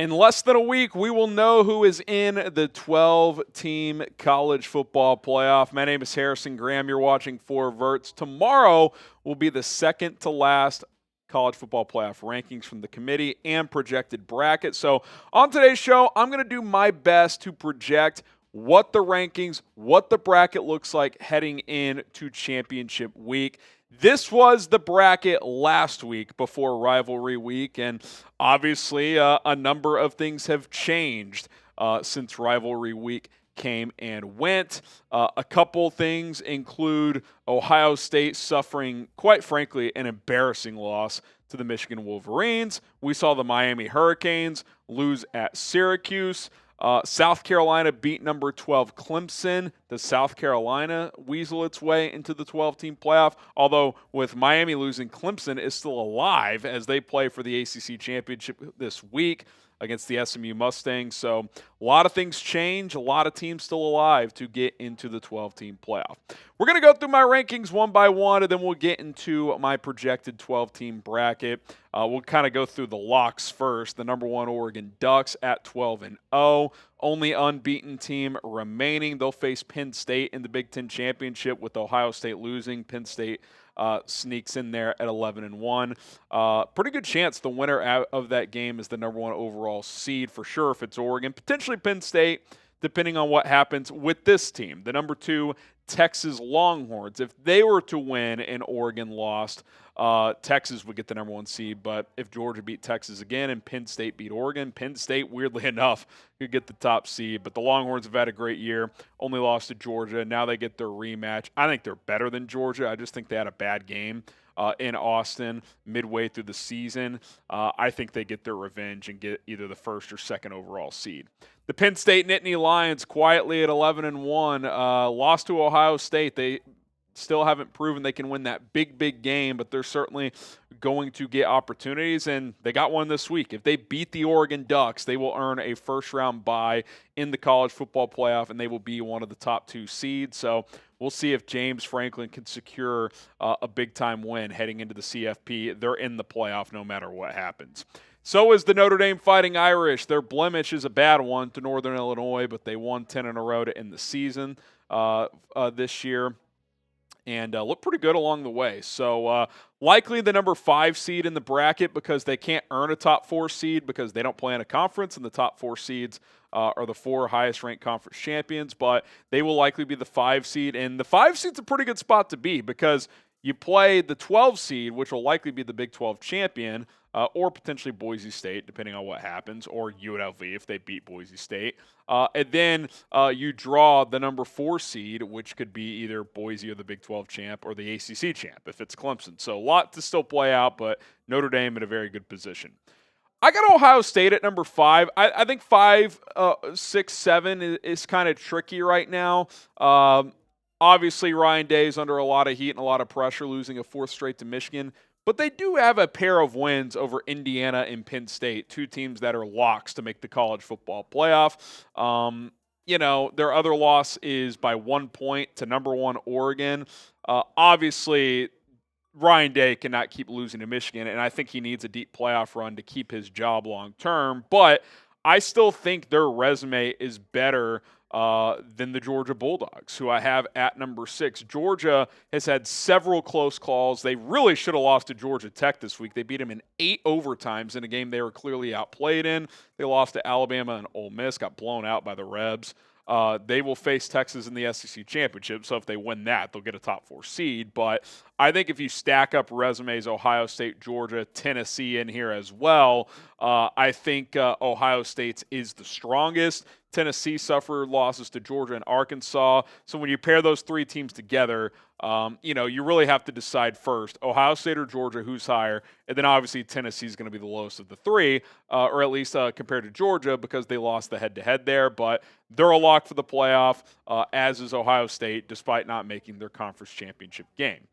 In less than a week, we will know who is in the 12-team college football playoff. My name is Harrison Graham. You're watching for Verts. Tomorrow will be the second to last college football playoff rankings from the committee and projected bracket. So on today's show, I'm going to do my best to project what the rankings, what the bracket looks like heading into championship week. This was the bracket last week before rivalry week, and obviously a number of things have changed since rivalry week came and went. A couple things include Ohio State suffering, quite frankly, an embarrassing loss to the Michigan Wolverines. We saw the Miami Hurricanes lose at Syracuse. South Carolina beat number 12 Clemson. Does South Carolina weasel its way into the 12-team playoff? Although with Miami losing, Clemson is still alive as they play for the ACC championship this week against the SMU Mustangs. So a lot of things change, a lot of teams still alive to get into the 12-team playoff. We're going to go through my rankings one by one, and then we'll get into my projected 12-team bracket. We'll kind of go through the locks first. The number one Oregon Ducks at 12-0. Only unbeaten team remaining. They'll face Penn State in the Big Ten Championship with Ohio State losing. Penn State sneaks in there at 11-1. Pretty good chance the winner out of that game is the number one overall seed for sure if it's Oregon. Potentially Penn State, depending on what happens with this team. The number two Texas Longhorns. If they were to win and Oregon lost, Texas would get the number one seed. But if Georgia beat Texas again and Penn State beat Oregon, Penn State, weirdly enough, could get the top seed. But the Longhorns have had a great year, only lost to Georgia. Now they get their rematch. I think they're better than Georgia. I just think they had a bad game in Austin midway through the season. I think they get their revenge and get either the first or second overall seed. The Penn State Nittany Lions quietly at 11-1, lost to Ohio State. They still haven't proven they can win that big game, but they're certainly going to get opportunities, and they got one this week. If they beat the Oregon Ducks, they will earn a first-round bye in the college football playoff, and they will be one of the top two seeds. So we'll see if James Franklin can secure a big-time win heading into the CFP. They're in the playoff no matter what happens. So is the Notre Dame Fighting Irish. Their blemish is a bad one to Northern Illinois, but they won 10 in a row to end the season this year and look pretty good along the way. So likely the number 5 seed in the bracket because they can't earn a top 4 seed because they don't play in a conference, and the top 4 seeds are the 4 highest-ranked conference champions, but they will likely be the 5 seed. And the 5 seed's a pretty good spot to be because you play the 12 seed, which will likely be the Big 12 champion, or potentially Boise State, depending on what happens, or UNLV if they beat Boise State. And then you draw the number 4 seed, which could be either Boise or the Big 12 champ or the ACC champ if it's Clemson. So a lot to still play out, but Notre Dame in a very good position. I got Ohio State at number 5. I think 5, 6, 7 is kind of tricky right now. Obviously, Ryan Day is under a lot of heat and a lot of pressure, losing a 4th straight to Michigan. But they do have a pair of wins over Indiana and Penn State, 2 teams that are locks to make the college football playoff. Their other loss is by 1 point to number 1 Oregon. Obviously, Ryan Day cannot keep losing to Michigan, and I think he needs a deep playoff run to keep his job long term. But I still think their resume is better than the Georgia Bulldogs, who I have at number 6. Georgia has had several close calls. They really should have lost to Georgia Tech this week. They beat them in 8 overtimes in a game they were clearly outplayed in. They lost to Alabama and Ole Miss, got blown out by the Rebs. They will face Texas in the SEC Championship, so if they win that, they'll get a top 4 seed. But I think if you stack up resumes, Ohio State, Georgia, Tennessee in here as well, I think Ohio State's is the strongest. Tennessee suffered losses to Georgia and Arkansas. So when you pair those 3 teams together, you really have to decide first, Ohio State or Georgia, who's higher. And then obviously Tennessee is going to be the lowest of the 3, or at least compared to Georgia because they lost the head-to-head there. But they're a lock for the playoff, as is Ohio State, despite not making their conference championship game.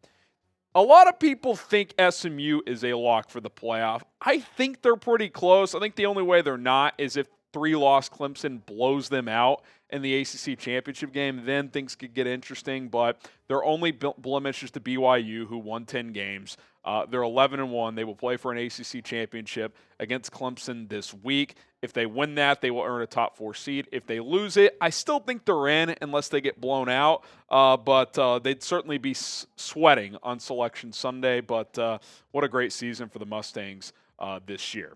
A lot of people think SMU is a lock for the playoff. I think they're pretty close. I think the only way they're not is if 3-loss Clemson blows them out in the ACC championship game, then things could get interesting. But their only blemish is to BYU, who won 10 games. They're 11-1. They will play for an ACC championship against Clemson this week. If they win that, they will earn a top 4 seed. If they lose it, I still think they're in unless they get blown out. But they'd certainly be sweating on Selection Sunday. But what a great season for the Mustangs this year.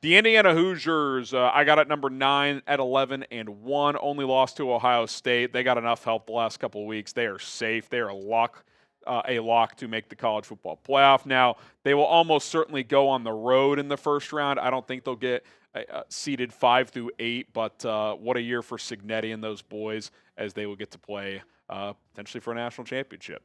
The Indiana Hoosiers, I got at number 9 at 11-1. Only lost to Ohio State. They got enough help the last couple of weeks. They are safe. They are a lock to make the college football playoff. Now, they will almost certainly go on the road in the first round. I don't think they'll get seeded 5 through 8, but what a year for Cignetti and those boys as they will get to play potentially for a national championship.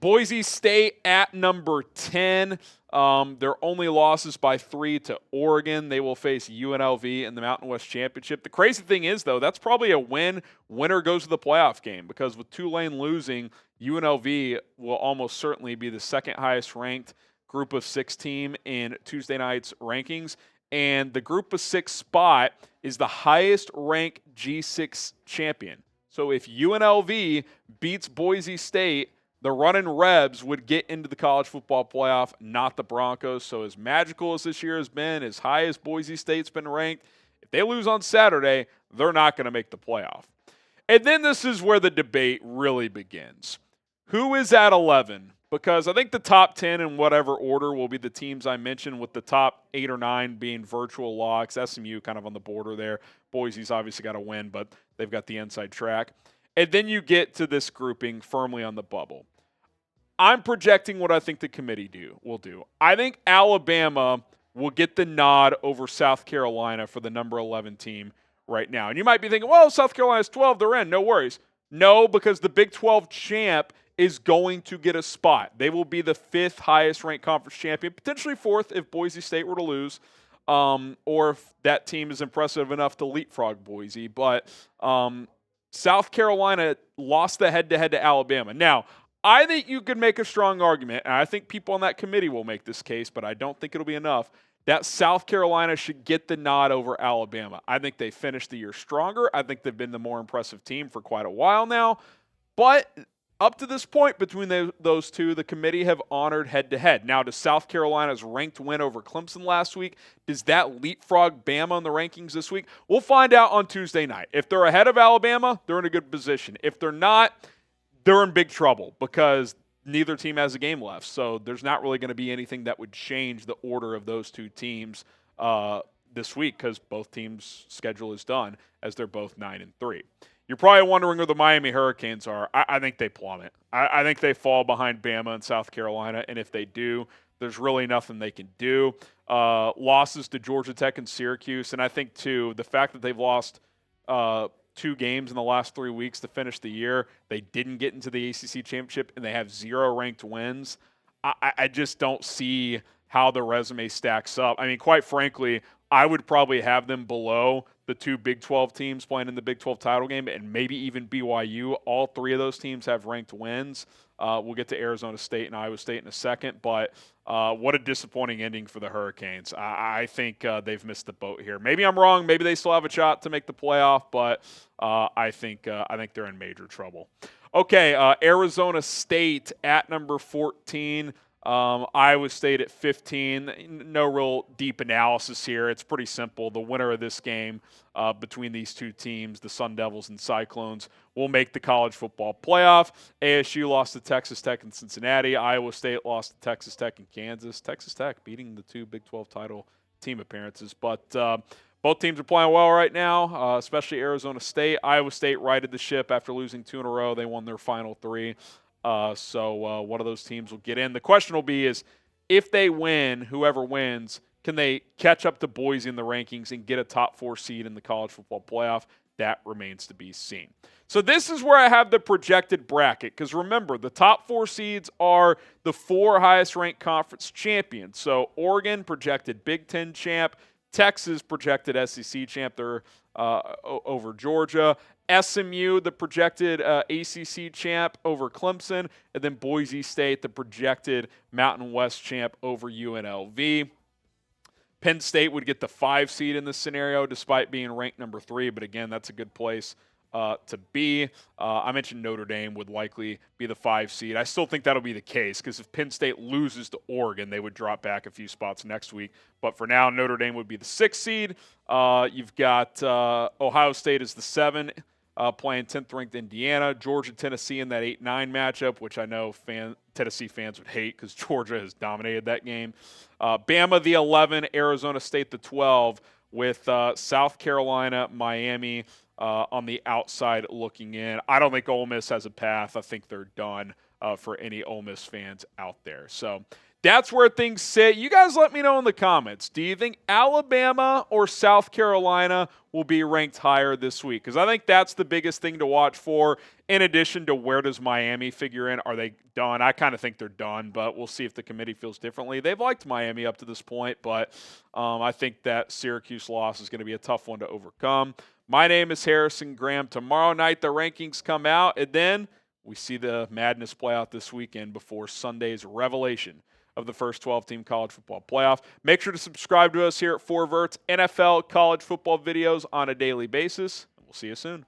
Boise State at number 10. Their only losses by 3 to Oregon. They will face UNLV in the Mountain West Championship. The crazy thing is, though, that's probably a win. Winner goes to the playoff game because with Tulane losing, UNLV will almost certainly be the second highest ranked group of 6 team in Tuesday night's rankings. And the group of 6 spot is the highest ranked G6 champion. So if UNLV beats Boise State, the running Rebs would get into the college football playoff, not the Broncos. So as magical as this year has been, as high as Boise State's been ranked, if they lose on Saturday, they're not going to make the playoff. And then this is where the debate really begins. Who is at 11? Because I think the top 10 in whatever order will be the teams I mentioned, with the top 8 or 9 being virtual locks. SMU kind of on the border there. Boise's obviously got to win, but they've got the inside track. And then you get to this grouping firmly on the bubble. I'm projecting what I think the committee will do. I think Alabama will get the nod over South Carolina for the number 11 team right now. And you might be thinking, well, South Carolina's 12, they're in, no worries. No, because the Big 12 champ is going to get a spot. They will be the 5th highest ranked conference champion, potentially 4th if Boise State were to lose, or if that team is impressive enough to leapfrog Boise. But South Carolina lost the head-to-head to Alabama. Now, I think you could make a strong argument, and I think people on that committee will make this case, but I don't think it'll be enough, that South Carolina should get the nod over Alabama. I think they finished the year stronger. I think they've been the more impressive team for quite a while now. But up to this point between those two, the committee have honored head-to-head. Now, does South Carolina's ranked win over Clemson last week, does that leapfrog Bama in the rankings this week? We'll find out on Tuesday night. If they're ahead of Alabama, they're in a good position. If they're not, they're in big trouble because neither team has a game left. So there's not really going to be anything that would change the order of those two teams this week because both teams' schedule is done as they're both 9-3. You're probably wondering who the Miami Hurricanes are. I think they plummet. I think they fall behind Bama and South Carolina, and if they do, there's really nothing they can do. Losses to Georgia Tech and Syracuse, and I think, too, the fact that they've lost 2 games in the last 3 weeks to finish the year, they didn't get into the ACC championship, and they have 0 ranked wins. I just don't see how the resume stacks up. I mean, quite frankly, I would probably have them below the 2 Big 12 teams playing in the Big 12 title game, and maybe even BYU. All 3 of those teams have ranked wins. We'll get to Arizona State and Iowa State in a second, but what a disappointing ending for the Hurricanes. I think they've missed the boat here. Maybe I'm wrong. Maybe they still have a shot to make the playoff, but I think they're in major trouble. Okay, Arizona State at number 14. Iowa State at 15. No real deep analysis here. It's pretty simple. The winner of this game between these two teams, the Sun Devils and Cyclones, will make the college football playoff. ASU lost to Texas Tech and Cincinnati. Iowa State lost to Texas Tech and Kansas. Texas Tech beating the 2 Big 12 title team appearances. But both teams are playing well right now, especially Arizona State. Iowa State righted the ship after losing 2 in a row. They won their final 3. So one of those teams will get in. The question will be is if they win, whoever wins, can they catch up to Boise in the rankings and get a top 4 seed in the college football playoff? That remains to be seen. So this is where I have the projected bracket because remember, the top 4 seeds are the 4 highest ranked conference champions. So Oregon projected Big Ten champ, Texas projected SEC champ. They're over Georgia. SMU, the projected ACC champ over Clemson, and then Boise State, the projected Mountain West champ over UNLV. Penn State would get the 5 seed in this scenario despite being ranked number 3, but again, that's a good place to be. I mentioned Notre Dame would likely be the 5 seed. I still think that'll be the case because if Penn State loses to Oregon, they would drop back a few spots next week. But for now, Notre Dame would be the 6 seed. You've got Ohio State as the 7, playing 10th-ranked Indiana. Georgia, Tennessee in that 8-9 matchup, which I know Tennessee fans would hate because Georgia has dominated that game. Bama, the 11, Arizona State, the 12, with South Carolina, Miami on the outside looking in. I don't think Ole Miss has a path. I think they're done for any Ole Miss fans out there. So that's where things sit. You guys let me know in the comments. Do you think Alabama or South Carolina will be ranked higher this week? Because I think that's the biggest thing to watch for, in addition to where does Miami figure in. Are they done? I kind of think they're done, but we'll see if the committee feels differently. They've liked Miami up to this point, but I think that Syracuse loss is going to be a tough one to overcome. My name is Harrison Graham. Tomorrow night, the rankings come out, and then we see the madness play out this weekend before Sunday's revelation of the first 12-team college football playoff. Make sure to subscribe to us here at Verts NFL college football videos on a daily basis, and we'll see you soon.